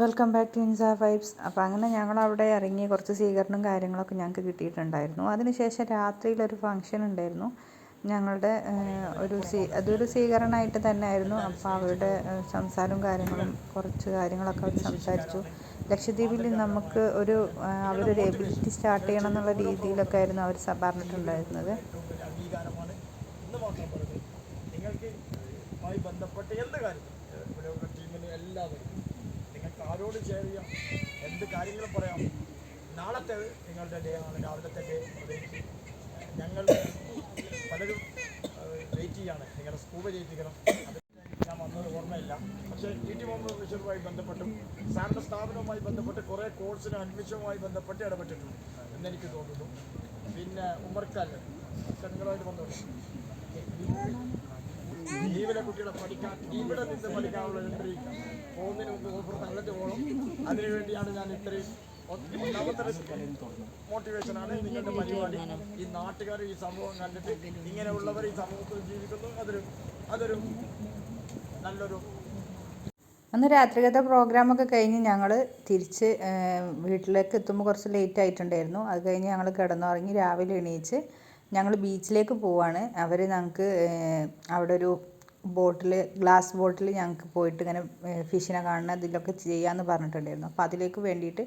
Welcome back to ഇൻസ vibes. അപ്പോൾ അങ്ങനെ ഞങ്ങളവിടെ ഇറങ്ങി കുറച്ച് സ്വീകരണം കാര്യങ്ങളൊക്കെ ഞങ്ങൾക്ക് കിട്ടിയിട്ടുണ്ടായിരുന്നു. അതിനുശേഷം രാത്രിയിലൊരു ഫംഗ്ഷൻ ഉണ്ടായിരുന്നു ഞങ്ങളുടെ അതൊരു സ്വീകരണമായിട്ട് തന്നെ ആയിരുന്നു. അപ്പോൾ അവരുടെ സംസാരവും കാര്യങ്ങളും കുറച്ച് കാര്യങ്ങളൊക്കെ അവർ സംസാരിച്ചു. ലക്ഷദ്വീപിൽ നമുക്ക് അവരൊരു എബിലിറ്റി സ്റ്റാർട്ട് ചെയ്യണം എന്നുള്ള രീതിയിലൊക്കെ ആയിരുന്നു അവർ പറഞ്ഞിട്ടുണ്ടായിരുന്നത്. ബന്ധപ്പെട്ട എന്ത് കാര്യത്തിലും ടീമിന് എല്ലാവരും നിങ്ങൾക്ക് ആരോട് ഷെയർ ചെയ്യാം, എന്ത് കാര്യങ്ങളും പറയാം. നാളത്തെ നിങ്ങളുടെ ഡേ ആണ്, രാവിലത്തെ ഡേ പ്രത്യേകിച്ച് ഞങ്ങൾ പലരും വെയിറ്റ് ചെയ്യാണ്. നിങ്ങളുടെ സ്കൂബ ചെയ്യിപ്പിക്കണം. അത് ഞാൻ വന്നത് ഓർമ്മയില്ല. പക്ഷേ ടി മുഹമ്മദ് ബഷീറുമായി ബന്ധപ്പെട്ടും സാറിൻ്റെ സ്ഥാപനവുമായി ബന്ധപ്പെട്ട് കുറേ കോഴ്സിന് അഡ്മിഷനുമായി ബന്ധപ്പെട്ട് ഇടപെട്ടിട്ടുണ്ട് എന്നെനിക്ക് തോന്നുന്നു. പിന്നെ ഉമ്മർക്കാല് നിങ്ങളുമായിട്ട് ബന്ധപ്പെട്ടു ലീവിലെ കുട്ടികളെ പഠിക്കാൻ ഇവിടെ നിന്ന് പഠിക്കാനുള്ള എൻട്രി പോകുന്നതിന് മുമ്പ് ഓഫർ തന്നിട്ട് പോകണം. അതിനുവേണ്ടിയാണ് ഞാൻ ഇത്രയും ഒന്നാമത്തെ മോട്ടിവേഷനാണ് നിങ്ങളുടെ പരിപാടി. ഈ നാട്ടുകാർ ഈ സംഭവം കണ്ടിട്ട് ഇങ്ങനെയുള്ളവർ ഈ സമൂഹത്തിൽ ജീവിക്കുന്നു. അതൊരു നല്ലൊരു. അന്ന് രാത്രികത്തെ പ്രോഗ്രാമൊക്കെ കഴിഞ്ഞ് ഞങ്ങൾ തിരിച്ച് വീട്ടിലേക്ക് എത്തുമ്പോൾ കുറച്ച് ലേറ്റ് ആയിട്ടുണ്ടായിരുന്നു. അത് കഴിഞ്ഞ് ഞങ്ങൾ കിടന്നുറങ്ങി. രാവിലെ എണീച്ച് ഞങ്ങൾ ബീച്ചിലേക്ക് പോവാണ്. അവർ ഞങ്ങൾക്ക് അവിടെ ഒരു ഗ്ലാസ് ബോട്ടിൽ ഞങ്ങൾക്ക് പോയിട്ട് ഇങ്ങനെ ഫിഷിനെ കാണുന്ന ഇതിലൊക്കെ ചെയ്യാമെന്ന് പറഞ്ഞിട്ടുണ്ടായിരുന്നു. അപ്പോൾ അതിലേക്ക് വേണ്ടിയിട്ട്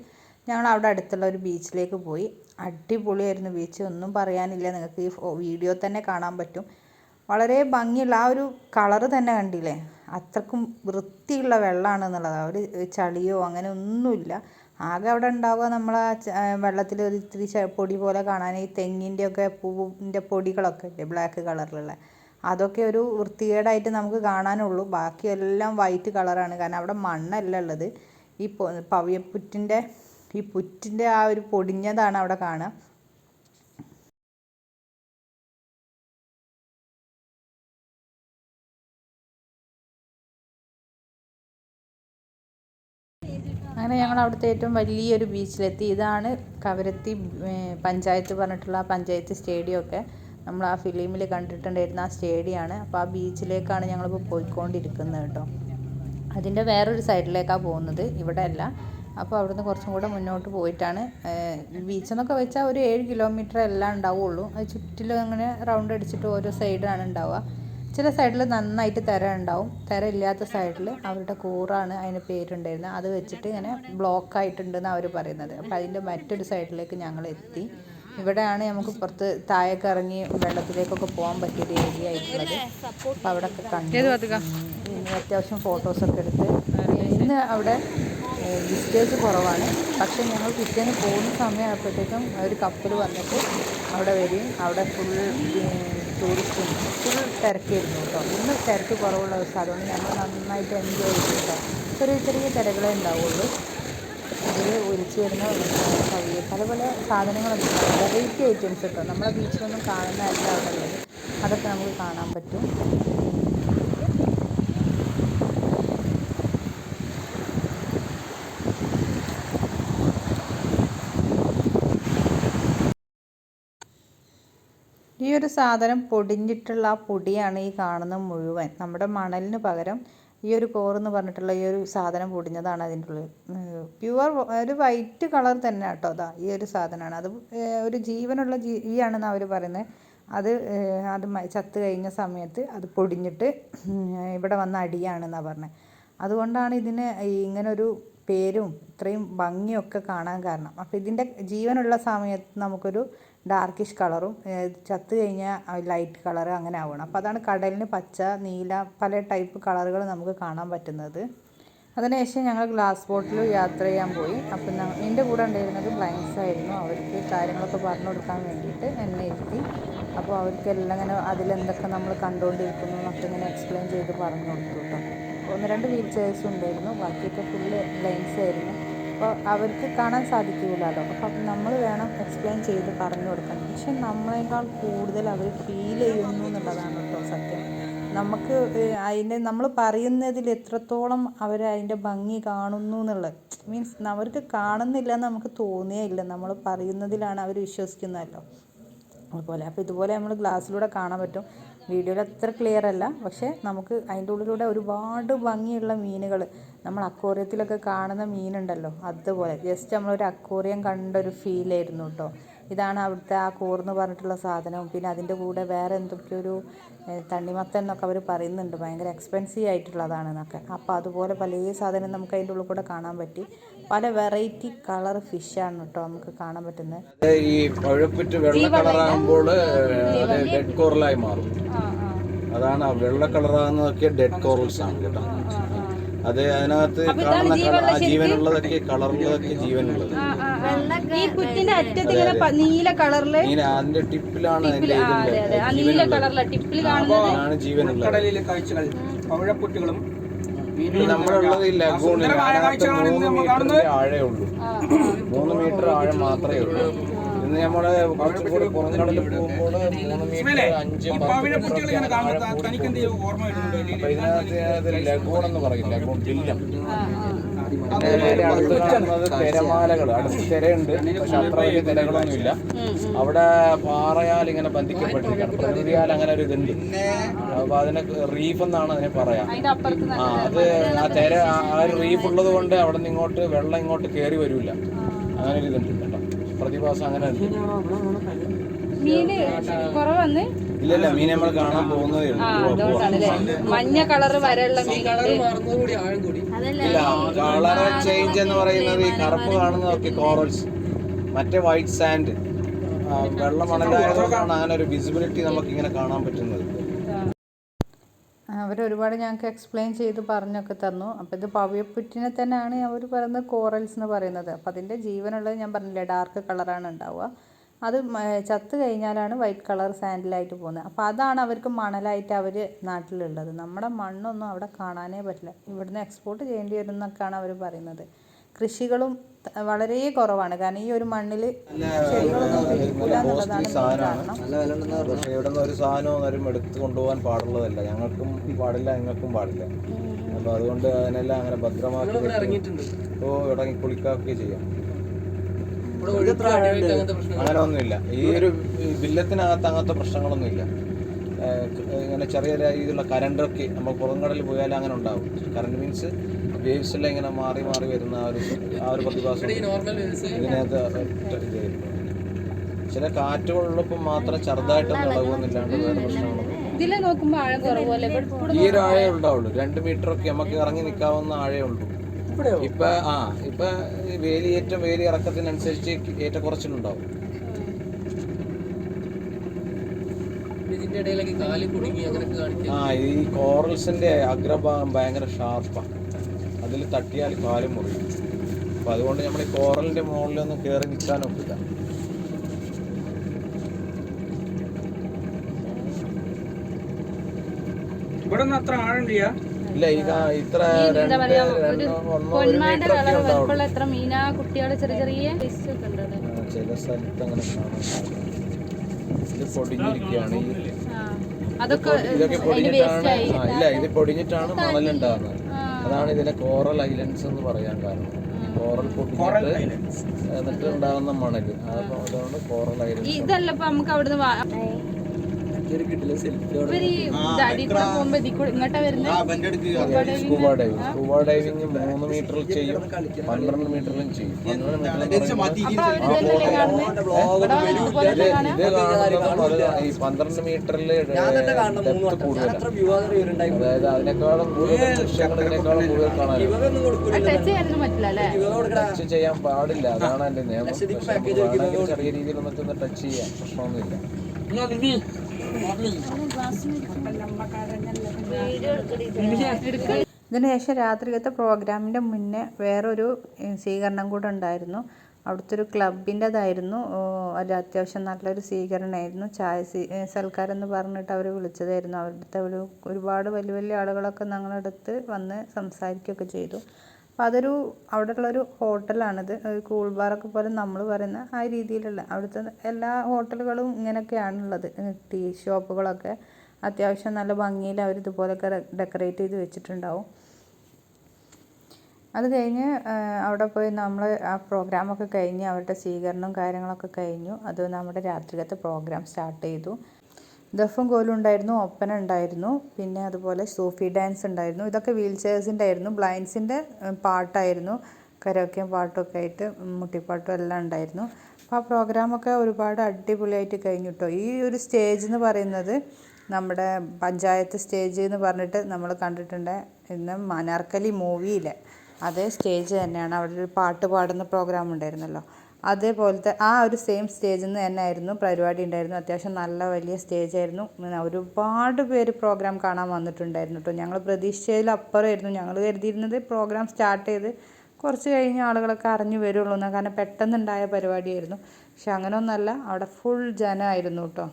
ഞങ്ങൾ അവിടെ അടുത്തുള്ള ഒരു ബീച്ചിലേക്ക് പോയി. അടിപൊളിയായിരുന്നു ബീച്ച്, ഒന്നും പറയാനില്ല. നിങ്ങൾക്ക് ഈ വീഡിയോ തന്നെ കാണാൻ പറ്റും. വളരെ ഭംഗിയുള്ള ആ ഒരു കളറ് തന്നെ കണ്ടില്ലേ, അത്രക്കും വൃത്തിയുള്ള വെള്ളമാണ് എന്നുള്ളത്. ഒരു ചളിയോ അങ്ങനെ ഒന്നുമില്ല. ആകെ അവിടെ ഉണ്ടാവുക നമ്മൾ ആ വെള്ളത്തിൽ ഒരു ഇത്തിരി പൊടി പോലെ കാണാൻ ഈ തെങ്ങിൻ്റെയൊക്കെ പൂവിൻ്റെ പൊടികളൊക്കെ ഇല്ലേ ബ്ലാക്ക് കളറിലുള്ള, അതൊക്കെ ഒരു വൃത്തികേടായിട്ട് നമുക്ക് കാണാനുള്ളൂ. ബാക്കിയെല്ലാം വൈറ്റ് കളറാണ്. കാരണം അവിടെ മണ്ണല്ല ഉള്ളത്. ഈ പുറ്റിൻ്റെ ആ ഒരു പൊടിഞ്ഞതാണ് അവിടെ കാണുക. അങ്ങനെ ഞങ്ങൾ അവിടുത്തെ ഏറ്റവും വലിയൊരു ബീച്ചിലെത്തി. ഇതാണ് കവരത്തി പഞ്ചായത്ത് പറഞ്ഞിട്ടുള്ള ആ പഞ്ചായത്ത് സ്റ്റേഡിയമൊക്കെ നമ്മൾ ആ ഫിലിമിൽ കണ്ടിട്ടുണ്ടായിരുന്ന ആ സ്റ്റേഡിയമാണ്. അപ്പോൾ ആ ബീച്ചിലേക്കാണ് ഞങ്ങളിപ്പോൾ പോയിക്കൊണ്ടിരിക്കുന്നത് കേട്ടോ. അതിൻ്റെ വേറൊരു സൈഡിലേക്കാണ് പോകുന്നത്, ഇവിടെ അല്ല. അപ്പോൾ അവിടുന്ന് കുറച്ചും കൂടെ മുന്നോട്ട് പോയിട്ടാണ് ബീച്ചെന്നൊക്കെ വെച്ചാൽ ഒരു 7 കിലോമീറ്റർ എല്ലാം ഉണ്ടാവുള്ളൂ. അത് ചുറ്റിലും അങ്ങനെ റൗണ്ട് അടിച്ചിട്ട് ഓരോ സൈഡാണ് ഉണ്ടാവുക. ചില സൈഡിൽ നന്നായിട്ട് തിര ഉണ്ടാവും, തിര ഇല്ലാത്ത സൈഡിൽ അവരുടെ കൂറാണ് അതിന് പേരുണ്ടായിരുന്നത്, അത് വെച്ചിട്ട് ഇങ്ങനെ ബ്ലോക്ക് ആയിട്ടുണ്ടെന്ന് അവർ പറയുന്നത്. അപ്പോൾ അതിൻ്റെ മറ്റൊരു സൈഡിലേക്ക് ഞങ്ങൾ എത്തി. ഇവിടെയാണ് നമുക്ക് പുറത്ത് താഴേക്ക് ഇറങ്ങി വെള്ളത്തിലേക്കൊക്കെ പോകാൻ പറ്റിയൊരു ഏരിയ ആയിട്ടുള്ളത്. അപ്പോൾ അവിടെയൊക്കെ കണ്ടു. അത്യാവശ്യം ഫോട്ടോസൊക്കെ എടുത്ത്. ഇന്ന് അവിടെ വിസിറ്റേഴ്സ് കുറവാണ്. പക്ഷേ ഞങ്ങൾ പിറ്റേന്ന് പോകുന്ന സമയമായപ്പോഴത്തേക്കും ഒരു കപ്പൽ വന്നിട്ട് അവിടെ വരികയും അവിടെ ഫുൾ ടൂറിസ്റ്റും ഫുൾ തിരക്കായിരുന്നു കേട്ടോ. ഇന്ന് തിരക്ക് കുറവുള്ള ദിവസം, അതുകൊണ്ട് ഞങ്ങൾ നന്നായിട്ട് എൻജോയ് ചെയ്തു കേട്ടോ. ചെറിയ ചെറിയ തിരകളെ ഉണ്ടാവുള്ളൂ. അതിൽ ഒലിച്ചു വരുന്ന പല പല സാധനങ്ങളൊക്കെ, വെറൈറ്റി ഐറ്റംസ് കേട്ടോ. നമ്മളെ ബീച്ചിലൊന്നും കാണുന്നതല്ല അവിടെ ഉള്ളത്. അതൊക്കെ നമുക്ക് കാണാൻ പറ്റും. ഈ ഒരു സാധനം പൊടിഞ്ഞിട്ടുള്ള ആ പൊടിയാണ് ഈ കാണുന്ന മുഴുവൻ. നമ്മുടെ മണലിന് പകരം ഈ ഒരു കോറെന്ന് പറഞ്ഞിട്ടുള്ള ഈ ഒരു സാധനം പൊടിഞ്ഞതാണ് അതിൻ്റെ ഉള്ളിൽ. പ്യുവർ ഒരു വൈറ്റ് കളർ തന്നെ കേട്ടോ. അതാ ഈ ഒരു സാധനമാണ്. അത് ഒരു ജീവനുള്ള ജീവിയാണെന്ന് അവർ പറയുന്നത്. അത് ചത്ത് കഴിഞ്ഞ സമയത്ത് അത് പൊടിഞ്ഞിട്ട് ഇവിടെ വന്ന അടിയാണെന്നാണ് പറഞ്ഞത്. അതുകൊണ്ടാണ് ഇതിന് ഇങ്ങനൊരു പേരും ഇത്രയും ഭംഗിയൊക്കെ കാണാൻ കാരണം. അപ്പോൾ ഇതിൻ്റെ ജീവനുള്ള സമയത്ത് നമുക്കൊരു ഡാർക്കിഷ് കളറും ചത്ത് കഴിഞ്ഞാൽ ലൈറ്റ് കളർ അങ്ങനെ ആവണം. അപ്പോൾ അതാണ് കടലിന് പച്ച, നീല, പല ടൈപ്പ് കളറുകൾ നമുക്ക് കാണാൻ പറ്റുന്നത്. അതിനുശേഷം ഞങ്ങൾ ഗ്ലാസ് ബോട്ടിൽ യാത്ര ചെയ്യാൻ പോയി. അപ്പം എൻ്റെ കൂടെ ഉണ്ടായിരുന്നത് ബ്ലൈൻഡ്സ് ആയിരുന്നു. അവർക്ക് കാര്യങ്ങളൊക്കെ പറഞ്ഞു കൊടുക്കാൻ വേണ്ടിയിട്ട് എന്നെ ഇരുത്തി. അപ്പോൾ അവർക്കെല്ലാം ഇങ്ങനെ അതിലെന്തൊക്കെ നമ്മൾ കണ്ടുകൊണ്ടിരിക്കുന്നു എന്നൊക്കെ ഇങ്ങനെ എക്സ്പ്ലെയിൻ ചെയ്ത് പറഞ്ഞു കൊടുത്തു കേട്ടോ. 1-2 വീൽ ചെയർസും ഉണ്ടായിരുന്നു, ബാക്കിയൊക്കെ ഫുള്ള് ബ്ലൈൻഡ്സ് ആയിരുന്നു. അപ്പോൾ അവർക്ക് കാണാൻ സാധിക്കില്ലല്ലോ. അപ്പം നമ്മൾ വേണം എക്സ്പ്ലെയിൻ ചെയ്ത് പറഞ്ഞു കൊടുക്കാൻ. പക്ഷെ നമ്മളെക്കാൾ കൂടുതൽ അവർ ഫീൽ ചെയ്യുന്നു എന്നുള്ളതാണ് കേട്ടോ സത്യം. നമുക്ക് നമ്മൾ പറയുന്നതിൽ എത്രത്തോളം അവർ അതിൻ്റെ ഭംഗി കാണുന്നു എന്നുള്ളത്, മീൻസ് അവർക്ക് കാണുന്നില്ല എന്ന് നമുക്ക് തോന്നിയേ ഇല്ല. നമ്മൾ പറയുന്നതിലാണ് അവർ വിശ്വസിക്കുന്നതല്ലോ അതുപോലെ. അപ്പോൾ ഇതുപോലെ നമ്മൾ ഗ്ലാസ്സിലൂടെ കാണാൻ പറ്റും. വീഡിയോയിൽ അത്ര ക്ലിയർ അല്ല, പക്ഷേ നമുക്ക് അതിൻ്റെ ഉള്ളിലൂടെ ഒരുപാട് ഭംഗിയുള്ള മീനുകൾ, നമ്മൾ അക്വേറിയത്തിലൊക്കെ കാണുന്ന മീനുണ്ടല്ലോ അതുപോലെ ജസ്റ്റ് നമ്മളൊരു അക്വേറിയം കണ്ടൊരു ഫീലായിരുന്നു കേട്ടോ. ഇതാണ് അവിടുത്തെ ആ കോർന്ന് പറഞ്ഞിട്ടുള്ള സാധനവും പിന്നെ അതിൻ്റെ കൂടെ വേറെ എന്തൊക്കെയോ ഒരു തണ്ണിമത്തൻ എന്നൊക്കെ അവർ പറയുന്നുണ്ട്, ഭയങ്കര എക്സ്പെൻസീവ് ആയിട്ടുള്ളതാണെന്നൊക്കെ. അപ്പോൾ അതുപോലെ പല സാധനം നമുക്ക് അതിൻ്റെ ഉള്ളിൽ കൂടെ കാണാൻ പറ്റി. പല വെറൈറ്റി കളർ ഫിഷാണ് കേട്ടോ നമുക്ക് കാണാൻ പറ്റുന്നത്. ഈ പഴുപ്പിറ്റ് വെള്ള കളറാകുമ്പോൾ അത് ഡെഡ് കോറലായി മാറും. അതാണ് ആ വെള്ള കളറാകുന്നതൊക്കെ ഡെഡ് കോറൽസ് ആണ് കേട്ടോ. അത് അതിനകത്ത് കാണുന്ന ജീവനുള്ളതൊക്കെ കളറുള്ളതൊക്കെ ജീവനുള്ളത്. ഈ കുറ്റിന്റെ അറ്റത്ത് ഇങ്ങനെ നീല കളറില് അതിന്റെ ടിപ്പിലാണ് നീല കളറിലെ ടിപ്പിൽ കാണുന്നത് ജീവനുള്ളത്. കടലിലെ കാഴ്ചകൾ പവിഴപ്പുറ്റുകളും നമ്മളുള്ളത് ഈ ലഗൂണിൽ 3 മീറ്ററിന്റെ ആഴേ ഉള്ളൂ. 3 മീറ്റർ ആഴം മാത്രമേ ഉള്ളൂ. ഇന്ന് നമ്മള് കുറച്ചുകൂടി പുറംകടലിൽ പോകുമ്പോൾ 3 മീറ്റർ 5 അപ്പൊ ഇതിനകത്ത് ലഗൂൺ എന്ന് പറയും. ലഗൂൺ ടില്ലം. പിന്നെ അടുത്ത് കാണുന്നത് തിരമാലകൾ. അടുത്ത് തിരയുണ്ട്, പക്ഷെ അത്ര വലിയ തിരകളൊന്നുമില്ല. അവിടെ പാറയാൽ ഇങ്ങനെ ബന്ധിക്കപ്പെട്ടിരിക്കുകയാണ്. പ്രകൃതിയാൽ അങ്ങനെ ഒരു ഇതുണ്ട്. അപ്പൊ അതിനെ റീഫ് എന്നാണ് അതിനെ പറയാം. അത് ആ തിര ആ ഒരു റീഫ് ഉള്ളത് കൊണ്ട് അവിടെ നിന്ന് ഇങ്ങോട്ട് വെള്ളം ഇങ്ങോട്ട് കയറി വരില്ല. അങ്ങനെ ഒരു ഇതുണ്ട് കേട്ടോ, പ്രതിഭാസം അങ്ങനെ ഉണ്ട്. ഇല്ലല്ല, മീൻ നമ്മൾ കാണാൻ പോകുന്നതേ ഉള്ളൂ. മഞ്ഞ കളറ് വരെയുള്ള ഇല്ല, കളർ ചേഞ്ച് എന്ന് പറയുന്നത് ഈ കറുപ്പ് കാണുന്നതൊക്കെ കോറൽസ്, മറ്റേ വൈറ്റ് സാൻഡ് വെള്ള മണലായതുകൊണ്ടാണ് അങ്ങനെ ഒരു വിസിബിലിറ്റി നമുക്ക് ഇങ്ങനെ കാണാൻ പറ്റുന്നത്. അവരൊരുപാട് ഞങ്ങൾക്ക് എക്സ്പ്ലെയിൻ ചെയ്ത് പറഞ്ഞൊക്കെ തന്നു. അപ്പോൾ ഇത് പവിഴപ്പുറ്റിനെ തന്നെയാണ് അവർ പറയുന്നത് കോറൽസ് എന്ന് പറയുന്നത്. അപ്പോൾ അതിൻ്റെ ജീവനുള്ളത് ഞാൻ പറഞ്ഞില്ലേ, ഡാർക്ക് കളറാണ് ഉണ്ടാവുക. അത് ചത്ത് കഴിഞ്ഞാലാണ് വൈറ്റ് കളർ സാൻഡിലായിട്ട് പോകുന്നത്. അപ്പോൾ അതാണ് അവർക്ക് മണലായിട്ട് അവർ നാട്ടിലുള്ളത്. നമ്മുടെ മണ്ണൊന്നും അവിടെ കാണാനേ പറ്റില്ല, ഇവിടുന്ന് എക്സ്പോർട്ട് ചെയ്യേണ്ടി വരും എന്നൊക്കെയാണ് അവർ പറയുന്നത്. കൃഷികളും വളരെ കുറവാണ്, കാരണം ഈ ഒരു മണ്ണിൽ ചെടികളൊന്നും പിടിക്കില്ല എന്നുള്ളതാണ് കാരണം. പക്ഷേ ഇവിടെ നിന്ന് ഒരു സാധനവും എടുത്ത് കൊണ്ടുപോകാൻ പാടുള്ളതല്ല. ഞങ്ങൾക്കും പാടില്ല, നിങ്ങൾക്കും പാടില്ല. അപ്പോൾ അതുകൊണ്ട് അതിനെല്ലാം അങ്ങനെ ഭദ്രമാക്കി ഇറങ്ങി കുളിക്കുകയൊക്കെ ചെയ്യാം. അങ്ങനെ ഒന്നുമില്ല. ഈ ഒരു വില്ലത്തിനകത്ത് അങ്ങനത്തെ പ്രശ്നങ്ങളൊന്നുമില്ല. ഇങ്ങനെ ചെറിയ രീതിയിലുള്ള കരണ്ടൊക്കെ നമ്മൾ പുറംകടലിൽ പോയാലും അങ്ങനെ ഉണ്ടാവും. കറണ്ട് മീൻസ് വേവ്സ് എല്ലാം ഇങ്ങനെ മാറി മാറി വരുന്ന ആ ഒരു പ്രതിഭാസം ഇതിനകത്ത് ചില കാറ്റുകളുള്ളപ്പോൾ മാത്രം ചെറുതായിട്ടൊന്നും ഇളകുന്നില്ലാണ്ട് വേറെ പ്രശ്നങ്ങളൊന്നും ഈ ഒരു ആഴേ ഉണ്ടാവുള്ളൂ. 2 മീറ്ററൊക്കെ നമുക്ക് ഇറങ്ങി നിൽക്കാവുന്ന ആഴേ ഉള്ളൂ. ഇപ്പൊ വേലി ഇറക്കത്തിനനുസരിച്ച് ഏറ്റക്കുറച്ചിലുണ്ടാവും. ഈ കോറൽസിന്റെ അഗ്രഭാഗം ഭയങ്കര ഷാർപ്പാണ്, അതിൽ തട്ടിയാൽ കാലും മുറിയും. അപ്പൊ അതുകൊണ്ട് നമ്മൾ ഈ കോറലിന്റെ മുകളിലൊന്നും കയറി നിൽക്കാനൊക്കില്ല. ഇവിടെ ഒന്നും അത്ര ആഴണ്ടില്ല. ഇല്ല, ഇത്ര ചില സ്ഥലത്ത് അങ്ങനെ കാണാൻ ഇത് പൊടിഞ്ഞിരിക്കുകയാണ്. ഇതൊക്കെ പൊടിഞ്ഞിട്ടാണ്. ഇല്ല, ഇത് പൊടിഞ്ഞിട്ടാണ് മണലുണ്ടാകുന്നത്. അതാണ് ഇതിനെ കോറൽ ഐലൻഡ്സ് എന്ന് പറയാൻ കാരണം. കോറൽ പൊടിഞ്ഞിട്ട് എന്നിട്ട് ഉണ്ടാകുന്ന മണല്, അതുകൊണ്ട് കോറൽ ഐലൻഡ്സ്. ഇതല്ലപ്പോ നമുക്ക് അവിടുന്ന് സ്കൂബ ഡൈവിങ് 3 മീറ്ററിൽ ചെയ്യും, 12 മീറ്ററിലും ചെയ്യും. 12 മീറ്ററിൽ ഡെപ്ത് കൂടുതലാണ്. അതായത് അതിനേക്കാളും കൂടുതൽ കാണാൻ ടച്ച് ചെയ്യാൻ പാടില്ല. അതാണ് എൻ്റെ നിയമം. ചെറിയ രീതിയിൽ നമുക്ക് ടച്ച് ചെയ്യാം, പ്രശ്നമൊന്നുമില്ല. ഇതിന് ശേഷം രാത്രികത്തെ പ്രോഗ്രാമിൻ്റെ മുന്നേ വേറൊരു സ്വീകരണം കൂടെ ഉണ്ടായിരുന്നു. അവിടുത്തെ ഒരു ക്ലബിൻ്റെതായിരുന്നു. ഒരു അത്യാവശ്യം നല്ലൊരു സ്വീകരണമായിരുന്നു. സൽക്കാരം എന്ന് പറഞ്ഞിട്ട് അവർ വിളിച്ചതായിരുന്നു. അവിടുത്തെ ഒരുപാട് വലിയ വലിയ ആളുകളൊക്കെ ഞങ്ങളുടെ അടുത്ത് വന്ന് സംസാരിക്കുകയൊക്കെ ചെയ്തു. അപ്പോൾ അവിടെയുള്ളൊരു ഹോട്ടലാണിത്. ഒരു കൂൾ ബാറൊക്കെ പോലെ നമ്മൾ പറയുന്ന ആ രീതിയിലുള്ള അവിടുത്തെ എല്ലാ ഹോട്ടലുകളും ഇങ്ങനെയൊക്കെയാണുള്ളത്. ടീ ഷോപ്പുകളൊക്കെ അത്യാവശ്യം നല്ല ഭംഗിയിൽ അവരിതുപോലൊക്കെ ഡെക്കറേറ്റ് ചെയ്ത് വെച്ചിട്ടുണ്ടാവും. അത് കഴിഞ്ഞ് അവിടെ പോയി നമ്മൾ ആ പ്രോഗ്രാമൊക്കെ കഴിഞ്ഞ് അവരുടെ സ്വീകരണവും കാര്യങ്ങളൊക്കെ കഴിഞ്ഞു. അത് നമ്മുടെ രാത്രികത്തെ പ്രോഗ്രാം സ്റ്റാർട്ട് ചെയ്തു. ദഫും കോലും ഉണ്ടായിരുന്നു, ഒപ്പന ഉണ്ടായിരുന്നു, പിന്നെ അതുപോലെ സൂഫി ഡാൻസ് ഉണ്ടായിരുന്നു. ഇതൊക്കെ വീൽ ചെയർസിൻ്റെ ആയിരുന്നു. ബ്ലൈൻഡ്സിൻ്റെ പാട്ടായിരുന്നു, കരോക്കെയും പാട്ടൊക്കെ ആയിട്ട് മുട്ടിപ്പാട്ടും എല്ലാം ഉണ്ടായിരുന്നു. അപ്പോൾ ആ പ്രോഗ്രാമൊക്കെ ഒരുപാട് അടിപൊളിയായിട്ട് കഴിഞ്ഞു കേട്ടോ. ഈ ഒരു സ്റ്റേജ് എന്ന് പറയുന്നത് നമ്മുടെ പഞ്ചായത്ത് സ്റ്റേജ് എന്ന് പറഞ്ഞിട്ട് നമ്മൾ കണ്ടിട്ടുണ്ട് ഇന്ന് അനാർക്കലി മൂവിയിലെ അതേ സ്റ്റേജ് തന്നെയാണ്. അവിടെ ഒരു പാട്ട് പാടുന്ന പ്രോഗ്രാം ഉണ്ടായിരുന്നല്ലോ, അതേപോലത്തെ ആ ഒരു സെയിം സ്റ്റേജിൽ നിന്ന് തന്നെ ആയിരുന്നു പരിപാടി ഉണ്ടായിരുന്നു. അത്യാവശ്യം നല്ല വലിയ സ്റ്റേജ് ആയിരുന്നു. ഒരുപാട് പേര് പ്രോഗ്രാം കാണാൻ വന്നിട്ടുണ്ടായിരുന്നു കേട്ടോ. ഞങ്ങൾ പ്രതീക്ഷിച്ചതിലപ്പുറമായിരുന്നു. ഞങ്ങൾ കരുതിയിരുന്നത് പ്രോഗ്രാം സ്റ്റാർട്ട് ചെയ്ത് കുറച്ച് കഴിഞ്ഞ ആളുകളൊക്കെ അറിഞ്ഞു വരുള്ളൂ എന്നാൽ, കാരണം പെട്ടെന്നുണ്ടായ പരിപാടിയായിരുന്നു. പക്ഷെ അങ്ങനെയൊന്നുമല്ല, അവിടെ ഫുൾ ജനമായിരുന്നു കേട്ടോ.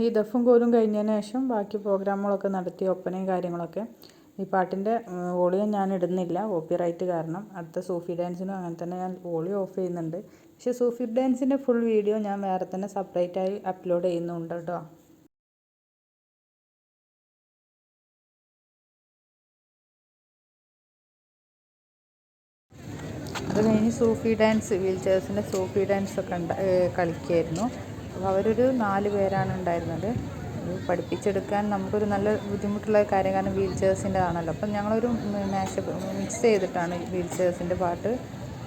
ഈ ദഫും കോലും കഴിഞ്ഞതിന് ശേഷം ബാക്കി പ്രോഗ്രാമുകളൊക്കെ നടത്തി, ഒപ്പനയും കാര്യങ്ങളൊക്കെ. ഈ പാട്ടിൻ്റെ വോളിയം ഞാൻ ഇടുന്നില്ല, കോപ്പിറൈറ്റ് കാരണം. അടുത്ത സൂഫി ഡാൻസിനും അങ്ങനെ തന്നെ ഞാൻ വോളിയം ഓഫ് ചെയ്യുന്നുണ്ട്. പക്ഷേ സൂഫി ഡാൻസിൻ്റെ ഫുൾ വീഡിയോ ഞാൻ വേറെ തന്നെ സെപ്പറേറ്റായി അപ്ലോഡ് ചെയ്യുന്നുണ്ട് കേട്ടോ. അത് കഴിഞ്ഞ് സൂഫി ഡാൻസ്, വീൽ ചെയർസിൻ്റെ സൂഫി ഡാൻസൊക്കെ കളിക്കുമായിരുന്നു. അപ്പോൾ അവരൊരു 4 പേരാണ് ഉണ്ടായിരുന്നത്. പഠിപ്പിച്ചെടുക്കാൻ നമുക്കൊരു നല്ല ബുദ്ധിമുട്ടുള്ള കാര്യം, കാരണം വീൽ ചെയർസിൻ്റെ ആണല്ലോ. അപ്പം ഞങ്ങളൊരു മിക്സ് ചെയ്തിട്ടാണ് വീൽ ചെയർസിൻ്റെ പാട്ട്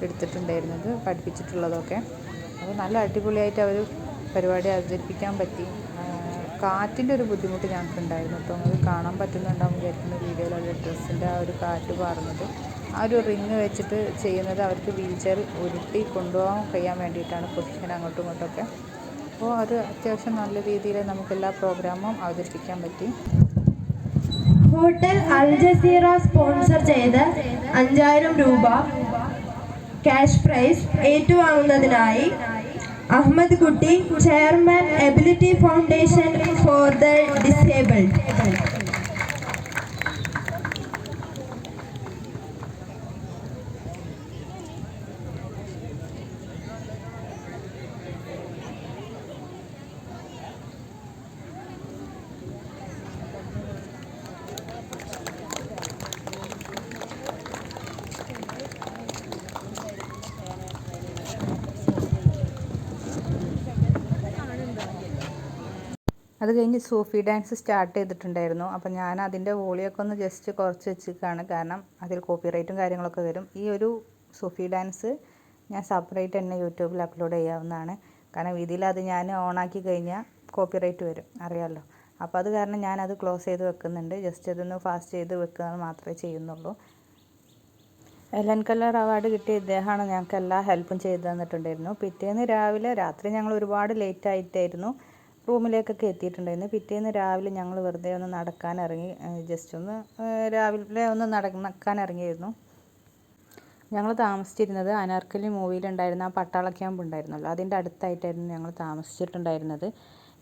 എടുത്തിട്ടുണ്ടായിരുന്നത്, പഠിപ്പിച്ചിട്ടുള്ളതൊക്കെ. അപ്പോൾ നല്ല അടിപൊളിയായിട്ട് അവർ പരിപാടി അവതരിപ്പിക്കാൻ പറ്റി. കാറ്റിൻ്റെ ഒരു ബുദ്ധിമുട്ട് ഞങ്ങൾക്ക് ഉണ്ടായിരുന്നു കേട്ടോ. അത് കാണാൻ പറ്റുന്നുണ്ടാവും വിചാരിക്കുന്ന വീഡിയോയിൽ. അവർ ഡ്രസ്സിൻ്റെ ആ ഒരു കാറ്റ് പാറുന്നത്, ആ ഒരു റിങ് വെച്ചിട്ട് ചെയ്യുന്നത് അവർക്ക് വീൽ ചെയർ ഉരുട്ടി കൊണ്ടുപോകാൻ കഴിയാൻ വേണ്ടിയിട്ടാണ്, പൊസിഷൻ അങ്ങോട്ടും ഇങ്ങോട്ടൊക്കെ. അപ്പോൾ അത് അത്യാവശ്യം നല്ല രീതിയിൽ നമുക്കെല്ലാ പ്രോഗ്രാമും അവതരിപ്പിക്കാൻ പറ്റി. ഹോട്ടൽ അൽ ജസീറ സ്പോൺസർ ചെയ്ത് 5000 രൂപ ക്യാഷ് പ്രൈസ് ഏറ്റുവാങ്ങുന്നതിനായി അഹമ്മദ് കുട്ടി, chairman, ability foundation for the disabled. അത് കഴിഞ്ഞ് സൂഫി ഡാൻസ് സ്റ്റാർട്ട് ചെയ്തിട്ടുണ്ടായിരുന്നു. അപ്പം ഞാൻ അതിൻ്റെ വോളിയൊക്കെ ഒന്ന് ജസ്റ്റ് കുറച്ച് വെച്ചിട്ടാണ്, കാരണം അതിൽ കോപ്പിറൈറ്റും കാര്യങ്ങളൊക്കെ വരും. ഈ ഒരു സൂഫി ഡാൻസ് ഞാൻ സെപ്പറേറ്റ് തന്നെ യൂട്യൂബിൽ അപ്ലോഡ് ചെയ്യാവുന്നതാണ്, കാരണം ഇതിലത് ഞാൻ ഓണാക്കി കഴിഞ്ഞാൽ കോപ്പിറൈറ്റ് വരും, അറിയാമല്ലോ. അപ്പോൾ അത് കാരണം ഞാനത് ക്ലോസ് ചെയ്ത് വെക്കുന്നുണ്ട്. ജസ്റ്റ് ഇതൊന്ന് ഫാസ്റ്റ് ചെയ്ത് വെക്കുക മാത്രമേ ചെയ്യുന്നുള്ളൂ. എലൻ കല്ലർ അവാർഡ് കിട്ടിയ ഇദ്ദേഹമാണ് ഞങ്ങൾക്ക് എല്ലാ ഹെൽപ്പും ചെയ്തു തന്നിട്ടുണ്ടായിരുന്നു. പിറ്റേന്ന് രാത്രി ഞങ്ങൾ ഒരുപാട് ലേറ്റ് ആയിട്ടായിരുന്നു റൂമിലേക്കൊക്കെ എത്തിയിട്ടുണ്ടായിരുന്നു. പിറ്റേന്ന് രാവിലെ ഞങ്ങൾ വെറുതെ ഒന്ന് നടക്കാനിറങ്ങി, ജസ്റ്റ് ഒന്ന് രാവിലെ ഒന്ന് നടക്കാനിറങ്ങിയായിരുന്നു. ഞങ്ങൾ താമസിച്ചിരുന്നത് അനാർക്കലി മൂവിയിലുണ്ടായിരുന്ന ആ പട്ടാള ക്യാമ്പ് ഉണ്ടായിരുന്നല്ലോ, അതിൻ്റെ അടുത്തായിട്ടായിരുന്നു ഞങ്ങൾ താമസിച്ചിട്ടുണ്ടായിരുന്നത്.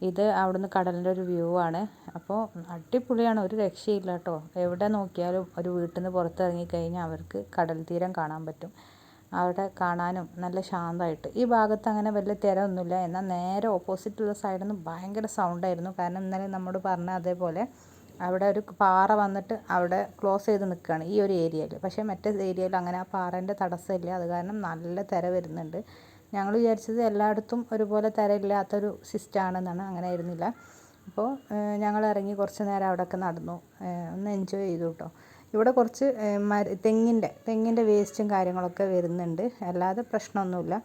ഇത് അവിടുന്ന് കടലിൻ്റെ ഒരു വ്യൂ ആണ്. അപ്പോൾ അടിപൊളിയാണ്, ഒരു രക്ഷയില്ല കേട്ടോ. എവിടെ നോക്കിയാലും ഒരു വീട്ടിൽ നിന്ന് പുറത്തിറങ്ങിക്കഴിഞ്ഞാൽ അവർക്ക് കടൽ തീരം കാണാൻ പറ്റും. അവിടെ കാണാനും നല്ല ശാന്തമായിട്ട്. ഈ ഭാഗത്ത് അങ്ങനെ വലിയ തിരമൊന്നുമില്ല, എന്നാൽ നേരെ ഓപ്പോസിറ്റുള്ള സൈഡിൽ നിന്ന് ഭയങ്കര സൗണ്ടായിരുന്നു. കാരണം ഇന്നലെ നമ്മോട് പറഞ്ഞ അതേപോലെ അവിടെ ഒരു പാറ വന്നിട്ട് അവിടെ ക്ലോസ് ചെയ്ത് നിൽക്കുകയാണ് ഈ ഒരു ഏരിയയിൽ. പക്ഷേ മറ്റേ ഏരിയയിൽ അങ്ങനെ ആ പാറേൻ്റെ തടസ്സമില്ല, അത് കാരണം നല്ല തിര വരുന്നുണ്ട്. ഞങ്ങൾ വിചാരിച്ചത് എല്ലായിടത്തും ഒരുപോലെ തിരയില്ലാത്തൊരു സിസ്റ്റമാണെന്നാണ്, അങ്ങനെ ആയിരുന്നില്ല. അപ്പോൾ ഞങ്ങൾ ഇറങ്ങി കുറച്ച് നേരം അവിടെയൊക്കെ നടന്നു, ഒന്ന് എൻജോയ് ചെയ്തു കേട്ടോ. ഇവിടെ കുറച്ച് തെങ്ങിൻ്റെ വേസ്റ്റും കാര്യങ്ങളൊക്കെ വരുന്നുണ്ട്, അല്ലാതെ പ്രശ്നമൊന്നുമില്ല.